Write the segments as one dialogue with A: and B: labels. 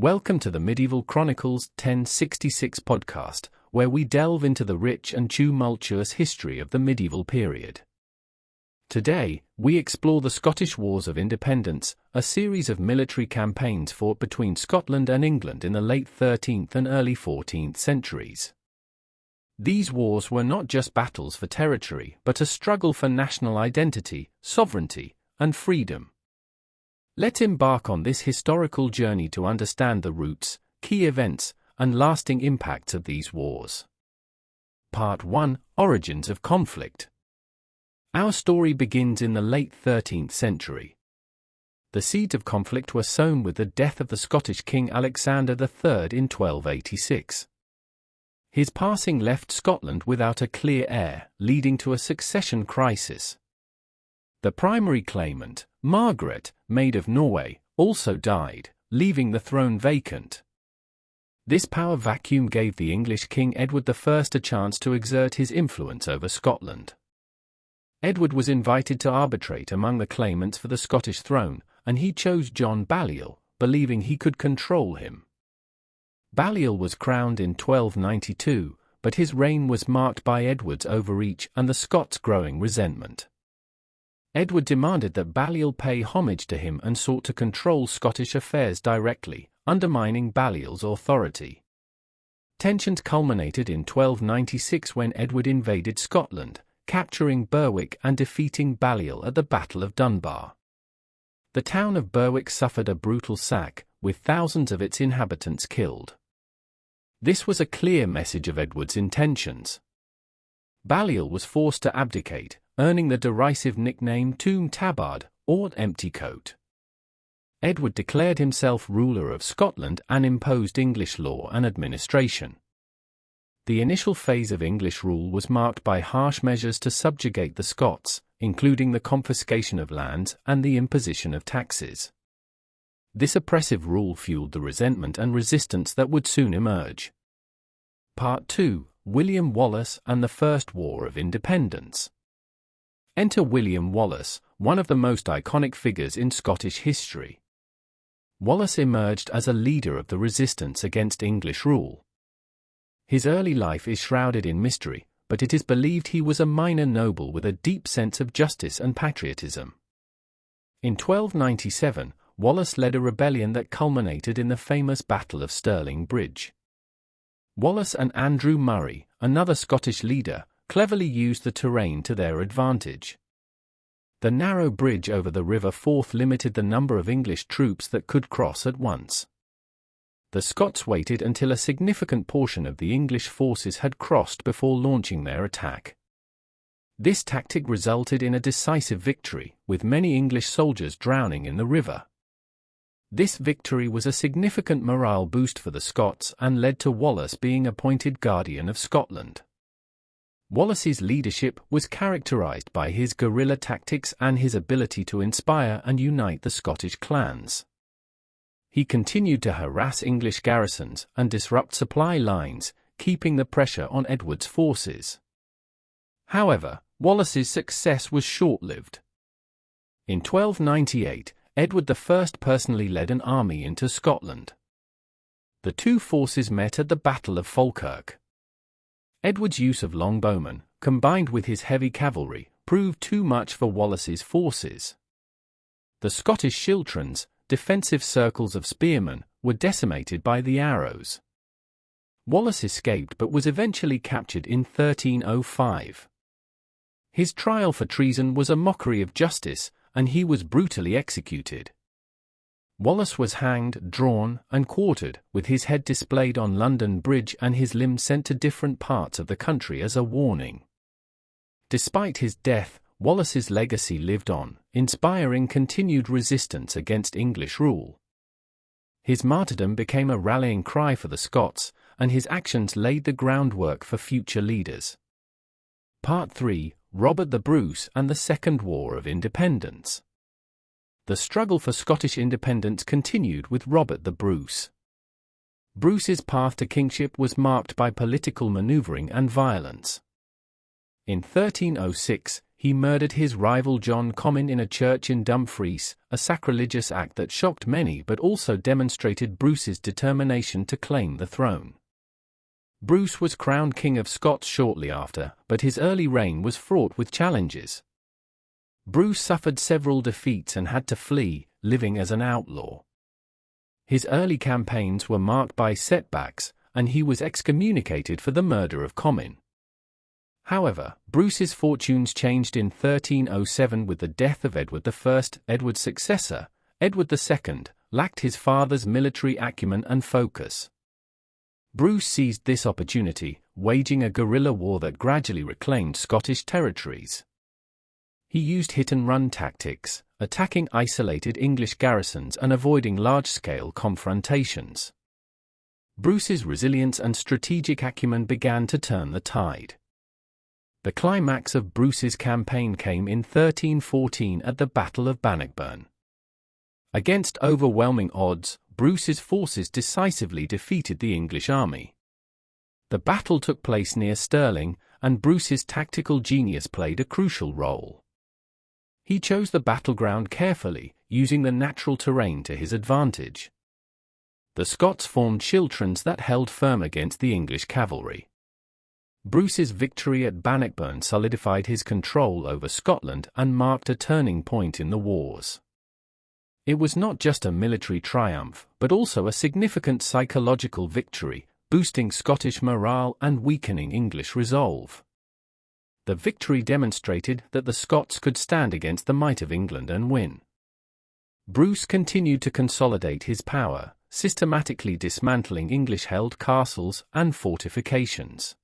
A: Welcome to the Medieval Chronicles 1066 podcast, where we delve into the rich and tumultuous history of the medieval period. Today, we explore the Scottish Wars of Independence, a series of military campaigns fought between Scotland and England in the late 13th and early 14th centuries. These wars were not just battles for territory, but a struggle for national identity, sovereignty, and freedom. Let's embark on this historical journey to understand the roots, key events, and lasting impacts of these wars. Part 1: Origins of Conflict. Our story begins in the late 13th century. The seeds of conflict were sown with the death of the Scottish King Alexander III in 1286. His passing left Scotland without a clear heir, leading to a succession crisis. The primary claimant, Margaret, Maid of Norway, also died, leaving the throne vacant. This power vacuum gave the English King Edward I a chance to exert his influence over Scotland. Edward was invited to arbitrate among the claimants for the Scottish throne, and he chose John Balliol, believing he could control him. Balliol was crowned in 1292, but his reign was marked by Edward's overreach and the Scots' growing resentment. Edward demanded that Balliol pay homage to him and sought to control Scottish affairs directly, undermining Balliol's authority. Tensions culminated in 1296 when Edward invaded Scotland, capturing Berwick and defeating Balliol at the Battle of Dunbar. The town of Berwick suffered a brutal sack, with thousands of its inhabitants killed. This was a clear message of Edward's intentions. Balliol was forced to abdicate, earning the derisive nickname Tomb Tabard, or Empty Coat. Edward declared himself ruler of Scotland and imposed English law and administration. The initial phase of English rule was marked by harsh measures to subjugate the Scots, including the confiscation of lands and the imposition of taxes. This oppressive rule fueled the resentment and resistance that would soon emerge. Part 2: William Wallace and the First War of Independence. Enter William Wallace, one of the most iconic figures in Scottish history. Wallace emerged as a leader of the resistance against English rule. His early life is shrouded in mystery, but it is believed he was a minor noble with a deep sense of justice and patriotism. In 1297, Wallace led a rebellion that culminated in the famous Battle of Stirling Bridge. Wallace and Andrew Murray, another Scottish leader, cleverly used the terrain to their advantage. The narrow bridge over the River Forth limited the number of English troops that could cross at once. The Scots waited until a significant portion of the English forces had crossed before launching their attack. This tactic resulted in a decisive victory, with many English soldiers drowning in the river. This victory was a significant morale boost for the Scots and led to Wallace being appointed Guardian of Scotland. Wallace's leadership was characterized by his guerrilla tactics and his ability to inspire and unite the Scottish clans. He continued to harass English garrisons and disrupt supply lines, keeping the pressure on Edward's forces. However, Wallace's success was short-lived. In 1298, Edward I personally led an army into Scotland. The two forces met at the Battle of Falkirk. Edward's use of longbowmen, combined with his heavy cavalry, proved too much for Wallace's forces. The Scottish schiltrons, defensive circles of spearmen, were decimated by the arrows. Wallace escaped but was eventually captured in 1305. His trial for treason was a mockery of justice, and he was brutally executed. Wallace was hanged, drawn, and quartered, with his head displayed on London Bridge and his limbs sent to different parts of the country as a warning. Despite his death, Wallace's legacy lived on, inspiring continued resistance against English rule. His martyrdom became a rallying cry for the Scots, and his actions laid the groundwork for future leaders. Part 3: Robert the Bruce and the Second War of Independence. The struggle for Scottish independence continued with Robert the Bruce. Bruce's path to kingship was marked by political maneuvering and violence. In 1306, he murdered his rival John Comyn in a church in Dumfries, a sacrilegious act that shocked many but also demonstrated Bruce's determination to claim the throne. Bruce was crowned King of Scots shortly after, but his early reign was fraught with challenges. Bruce suffered several defeats and had to flee, living as an outlaw. His early campaigns were marked by setbacks, and he was excommunicated for the murder of Comyn. However, Bruce's fortunes changed in 1307 with the death of Edward I. Edward's successor, Edward II, lacked his father's military acumen and focus. Bruce seized this opportunity, waging a guerrilla war that gradually reclaimed Scottish territories. He used hit-and-run tactics, attacking isolated English garrisons and avoiding large-scale confrontations. Bruce's resilience and strategic acumen began to turn the tide. The climax of Bruce's campaign came in 1314 at the Battle of Bannockburn. Against overwhelming odds, Bruce's forces decisively defeated the English army. The battle took place near Stirling, and Bruce's tactical genius played a crucial role. He chose the battleground carefully, using the natural terrain to his advantage. The Scots formed schiltrons that held firm against the English cavalry. Bruce's victory at Bannockburn solidified his control over Scotland and marked a turning point in the wars. It was not just a military triumph, but also a significant psychological victory, boosting Scottish morale and weakening English resolve. The victory demonstrated that the Scots could stand against the might of England and win. Bruce continued to consolidate his power, systematically dismantling English-held castles and fortifications.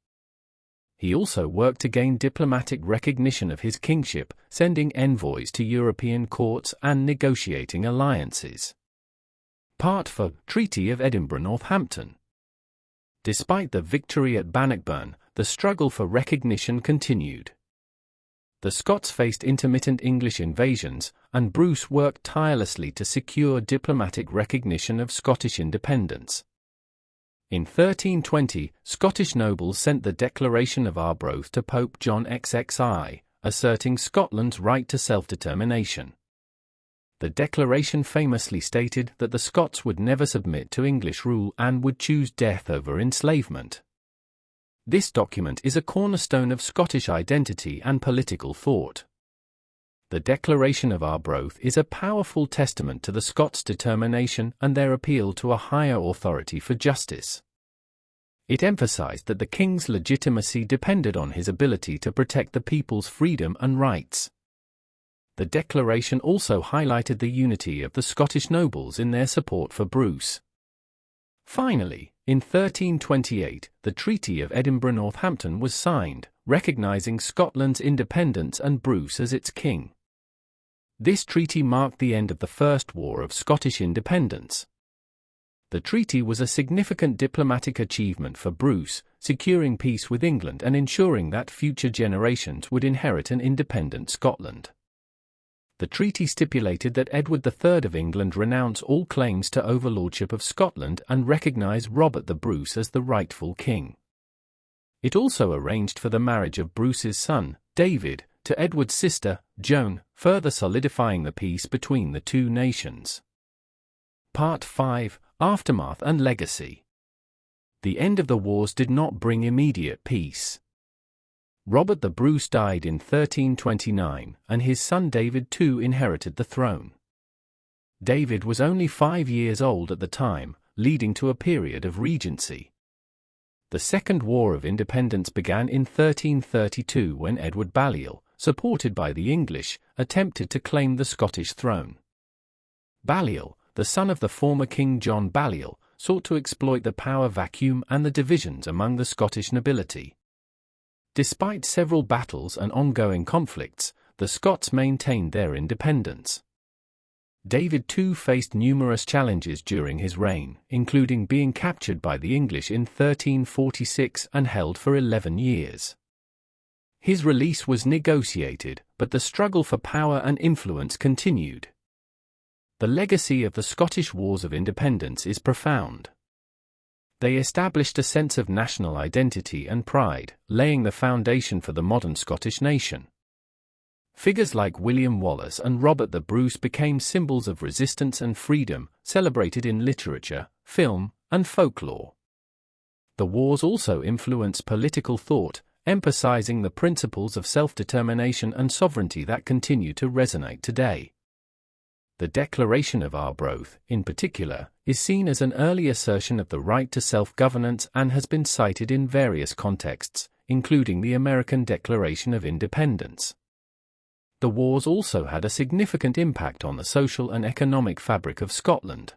A: He also worked to gain diplomatic recognition of his kingship, sending envoys to European courts and negotiating alliances. Part 4: Treaty of Edinburgh-Northampton. Despite the victory at Bannockburn, the struggle for recognition continued. The Scots faced intermittent English invasions, and Bruce worked tirelessly to secure diplomatic recognition of Scottish independence. In 1320, Scottish nobles sent the Declaration of Arbroath to Pope John XXI, asserting Scotland's right to self-determination. The declaration famously stated that the Scots would never submit to English rule and would choose death over enslavement. This document is a cornerstone of Scottish identity and political thought. The Declaration of Arbroath is a powerful testament to the Scots' determination and their appeal to a higher authority for justice. It emphasized that the king's legitimacy depended on his ability to protect the people's freedom and rights. The declaration also highlighted the unity of the Scottish nobles in their support for Bruce. Finally, in 1328, the Treaty of Edinburgh-Northampton was signed, recognizing Scotland's independence and Bruce as its king. This treaty marked the end of the First War of Scottish Independence. The treaty was a significant diplomatic achievement for Bruce, securing peace with England and ensuring that future generations would inherit an independent Scotland. The treaty stipulated that Edward III of England renounce all claims to overlordship of Scotland and recognize Robert the Bruce as the rightful king. It also arranged for the marriage of Bruce's son, David, to Edward's sister, Joan, further solidifying the peace between the two nations. Part 5: Aftermath and Legacy. The end of the wars did not bring immediate peace. Robert the Bruce died in 1329, and his son David too inherited the throne. David was only 5 years old at the time, leading to a period of regency. The Second War of Independence began in 1332 when Edward Balliol, supported by the English, attempted to claim the Scottish throne. Balliol, the son of the former King John Balliol, sought to exploit the power vacuum and the divisions among the Scottish nobility. Despite several battles and ongoing conflicts, the Scots maintained their independence. David too faced numerous challenges during his reign, including being captured by the English in 1346 and held for 11 years. His release was negotiated, but the struggle for power and influence continued. The legacy of the Scottish Wars of Independence is profound. They established a sense of national identity and pride, laying the foundation for the modern Scottish nation. Figures like William Wallace and Robert the Bruce became symbols of resistance and freedom, celebrated in literature, film, and folklore. The wars also influenced political thought, emphasizing the principles of self-determination and sovereignty that continue to resonate today. The Declaration of Arbroath, in particular, is seen as an early assertion of the right to self-governance and has been cited in various contexts, including the American Declaration of Independence. The wars also had a significant impact on the social and economic fabric of Scotland.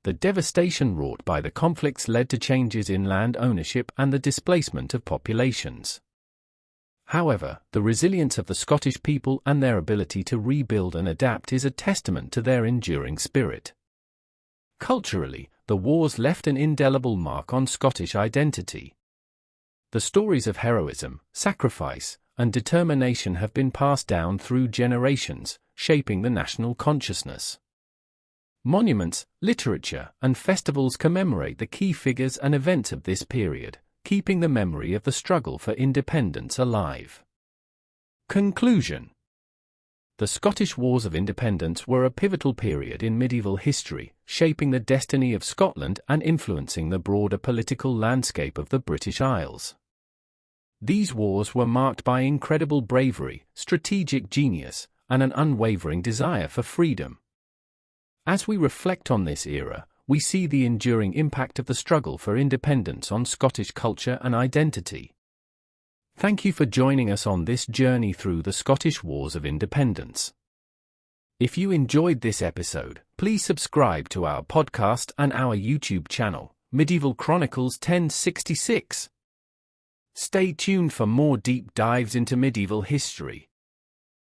A: The devastation wrought by the conflicts led to changes in land ownership and the displacement of populations. However, the resilience of the Scottish people and their ability to rebuild and adapt is a testament to their enduring spirit. Culturally, the wars left an indelible mark on Scottish identity. The stories of heroism, sacrifice, and determination have been passed down through generations, shaping the national consciousness. Monuments, literature, and festivals commemorate the key figures and events of this period, keeping the memory of the struggle for independence alive. Conclusion. The Scottish Wars of Independence were a pivotal period in medieval history, shaping the destiny of Scotland and influencing the broader political landscape of the British Isles. These wars were marked by incredible bravery, strategic genius, and an unwavering desire for freedom. As we reflect on this era, we see the enduring impact of the struggle for independence on Scottish culture and identity. Thank you for joining us on this journey through the Scottish Wars of Independence. If you enjoyed this episode, please subscribe to our podcast and our YouTube channel, Medieval Chronicles 1066. Stay tuned for more deep dives into medieval history.